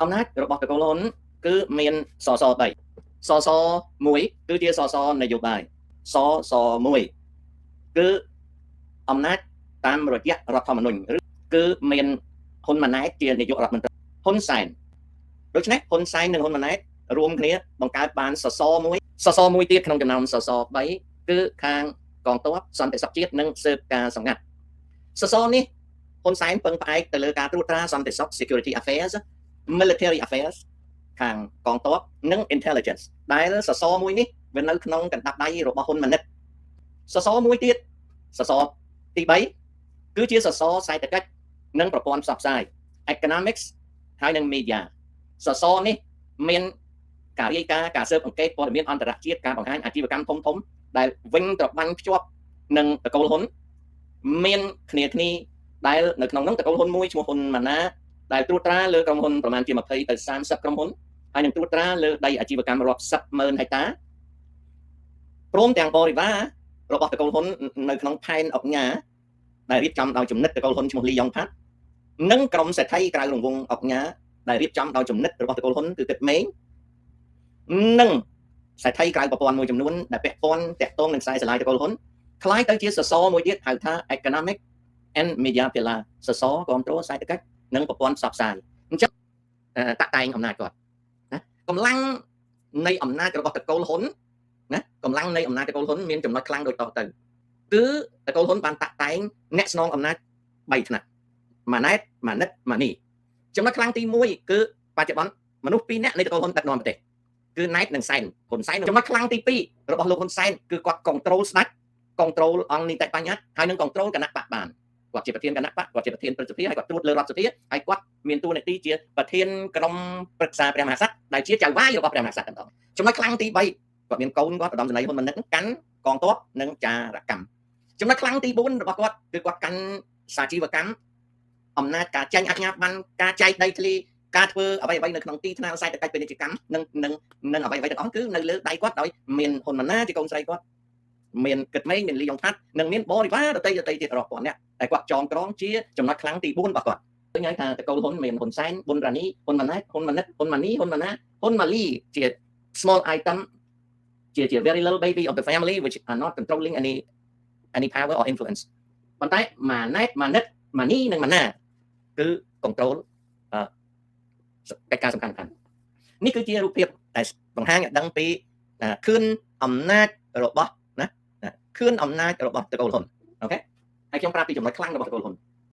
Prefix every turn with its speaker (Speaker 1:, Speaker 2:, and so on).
Speaker 1: អំណាចរបស់តកូលហ៊ុនគឺមានសស3សស1គឺជាសសនយោបាយសស1គឺអំណាចតាមរយៈរដ្ឋធម្មនុញ្ញគឺមានហ៊ុនម៉ាណែតជានាយករដ្ឋមន្ត្រីហ៊ុនសែនដូច្នេះហ៊ុនសែននិងហ៊ុនម៉ាណែតរួមគ្នាបង្កើតបានសសមួយទៀតក្នុងចំណោមសស3គឺខាងកងទ័ពសន្តិសុខជាតិនិងស៊ើបការសម្ងាត់សសនេះហ៊ុនសែនពឹងផ្អែកទៅលើការត្រួតត្រាសន្តិសុខ security affairs military affairs ខាងកងទ័ពនិង intelligence ដែលសសមួយនេះវានៅក្នុងកណ្ដាប់ដៃរបស់ហ៊ុនម៉ាណែតសសមួយទៀតសសទី3គឺជាសសសេដ្ឋកិច្ចនិងប្រព័ន្ធផ្សព្វផ្សាយ economics ហើយនិង media សសនេះមានការរាយការណ៍ការស៊ើបអង្កេតព័ត៌មានអន្តរជាតិការបង្ហាញអាជីវកម្មធំៗដែលវិញត្របាញ់ភ្ជាប់នឹងតកូលហ៊ុនមានគ្នាដែលនៅក្នុងនោះតកូលហ៊ុនមួយឈ្មោះហ៊ុនម៉ាណាដែលត្រួតត្រាលើក្រុមហ៊ុនប្រមាណជា20ទៅ30ក្រុមហ៊ុនហើយនឹងត្រួតត្រាលើដីអាជីវកម្មរាប់សិបម៉ឺនហិកតាព្រមទាំងបរិវាររបស់តកូលហ៊ុននៅក្នុងផែនអង្គការដែលរៀបចំដោយជំនិតតកូលហ៊ុនឈ្មោះលីយ៉ុងផាត់និងក្រុមសេដ្ឋីក្រៅរង្វង់អង្គការដែលរៀបចំដោយជំនិតរបស់តកូលហ៊ុនគឺគិតមេងនិងសេដ្ឋីក្រៅប្រព័ន្ធមួយចំនួនដែលពាក់ព័ន្ធតាក់ទងនឹងខ្សែស្រឡាយតកូលហ៊ុនคล้ายទៅជាសសមួយទៀតហៅថា economic and media pillar សសគ្រប់គ្រងសេដ្ឋកិច្ចនិងប្រព័ន្ធផ្សព្វផ្សាយអញ្ចឹងតាក់តែងអំណាចគាត់ណាកម្លាំងនៃអំណាចរបស់តកូលហ៊ុនណាកម្លាំងនៃអំណាចតកូលហ៊ុនមានចំណុចខ្លាំងដូចតទៅគឺតកូលហ៊ុនបានតាក់តែងអ្នកស្នងអំណាច3ថ្នាក់ម៉ាណែតម៉ាណិតម៉ានីចំណុចខ្លាំងទី1គឺបច្ចុប្បន្នមនុស្ស2នាក់នៃតកូលហ៊ុនដឹកនាំប្រទេសគឺណែតនិងសែនហ៊ុនសែនចំណុចខ្លាំងទី2របស់លោកហ៊ុនសែនគឺគាត់control ស្ដេច control អង្គនីតិបញ្ញត្តិហើយនឹង control គណៈបកបានគាត់ជាប្រធានគណៈបកគាត់ជាប្រធានព្រឹទ្ធសភាហើយគាត់ត្រួតលើរដ្ឋសភាហើយគាត់មានតួនាទីជាប្រធានក្រុមប្រឹក្សាព្រះមហាក្សត្រដែលជាចៅហ្វាយរបស់ព្រះមហាក្សត្រតែម្ដងចំណុចខ្លាំងទី3គាត់មានកូនគាត់ឧត្តមសេនីយ៍ហ៊ុនម៉ាណិតកាន់កងទ័ពនិងចារកម្មចំណុចខ្លាំងទី4របស់គាត់គឺគាត់កាន់សាជីវកម្មអំណាចការចាញ់អាជ្ញាប័ណ្ណការចែកដីធ្លីការធ្វើអ្វីៗនៅក្នុងទីថ្នាក់សេដ្ឋកិច្ចពាណិជ្ជកម្មនិងអ្វីៗទាំងអស់គឺនៅលើដៃគាត់ដោយមានហ៊ុនម៉ាណែតជាកូនស្រីគាត់មានគិតមេងមានលីយ៉ុងផាត់និងមានបរិវារដតីទៀតរាប់ពាន់នាក់តែគាត់ចងក្រងជាចំណុចខ្លាំងទី4របស់គាត់ឃើញហើយថាតកូលហ៊ុនមានហ៊ុនសែនប៊ុនរ៉ានីហ៊ុនម៉ាណែតហ៊ុនម៉ាណិតហ៊ុនម៉ានីហ៊ុនម៉ាណាហ៊ុនម៉ាលីជា small item ជា very little baby of the family which are not controlling any power or influence ប៉ុន្តែម៉ាណែតម៉ាណិតម៉ានីនិងម៉ាណាគឺ control កិច្ចការសំខាន់នេះគឺជារូបភាពដែលបង្ហាញឲ្យដឹងពីខឿនអំណាចរបស់ខឿនអំណាចរបស់តកូលហ៊ុនអូខេហើយខ្ញុំប្រាប់ពីចំណុចខ្លាំងរបស់តកូលហ៊ុន